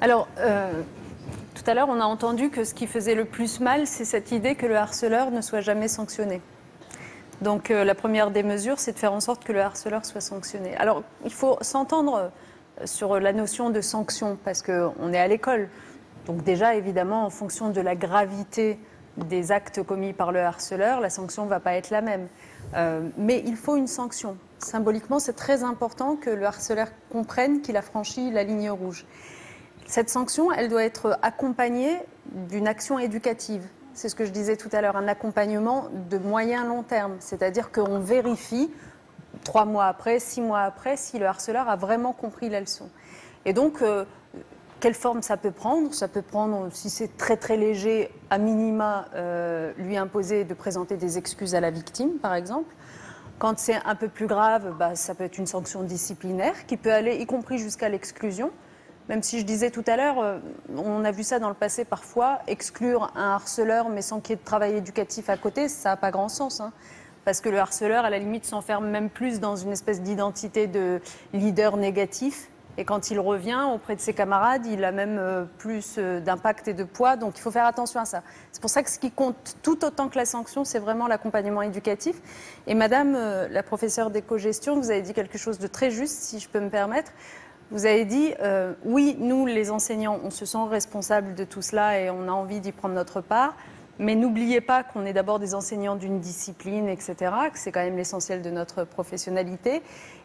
Alors, tout à l'heure, on a entendu que ce qui faisait le plus mal, c'est cette idée que le harceleur ne soit jamais sanctionné. Donc, la première des mesures, c'est de faire en sorte que le harceleur soit sanctionné. Alors, il faut s'entendre sur la notion de sanction, parce qu'on est à l'école. Donc déjà, évidemment, en fonction de la gravité des actes commis par le harceleur, la sanction ne va pas être la même. Mais il faut une sanction. Symboliquement, c'est très important que le harceleur comprenne qu'il a franchi la ligne rouge. Cette sanction, elle doit être accompagnée d'une action éducative. C'est ce que je disais tout à l'heure, un accompagnement de moyen long terme. C'est-à-dire qu'on vérifie 3 mois après, 6 mois après, si le harceleur a vraiment compris la leçon. Et donc, quelle forme ça peut prendre? Ça peut prendre, si c'est très très léger, à minima, lui imposer de présenter des excuses à la victime, par exemple. Quand c'est un peu plus grave, ça peut être une sanction disciplinaire qui peut aller, y compris jusqu'à l'exclusion. Même si je disais tout à l'heure, on a vu ça dans le passé parfois, exclure un harceleur mais sans qu'il y ait de travail éducatif à côté, ça n'a pas grand sens. Parce que le harceleur, à la limite, s'enferme même plus dans une espèce d'identité de leader négatif. Et quand il revient auprès de ses camarades, il a même plus d'impact et de poids. Donc il faut faire attention à ça. C'est pour ça que ce qui compte tout autant que la sanction, c'est vraiment l'accompagnement éducatif. Et madame la professeure d'éco-gestion, vous avez dit quelque chose de très juste, si je peux me permettre. Vous avez dit, oui, nous, les enseignants, on se sent responsables de tout cela et on a envie d'y prendre notre part. Mais n'oubliez pas qu'on est d'abord des enseignants d'une discipline, etc., que c'est quand même l'essentiel de notre professionnalité.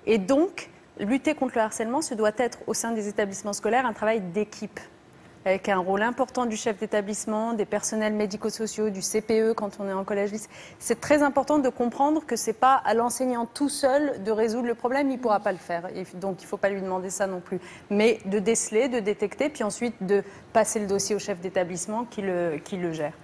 Et donc, lutter contre le harcèlement, ce doit être, au sein des établissements scolaires, un travail d'équipe, avec un rôle important du chef d'établissement, des personnels médico-sociaux, du CPE quand on est en collège-lycée. C'est très important de comprendre que ce n'est pas à l'enseignant tout seul de résoudre le problème, il ne pourra pas le faire. Et donc il ne faut pas lui demander ça non plus. Mais de déceler, de détecter, puis ensuite de passer le dossier au chef d'établissement qui le gère.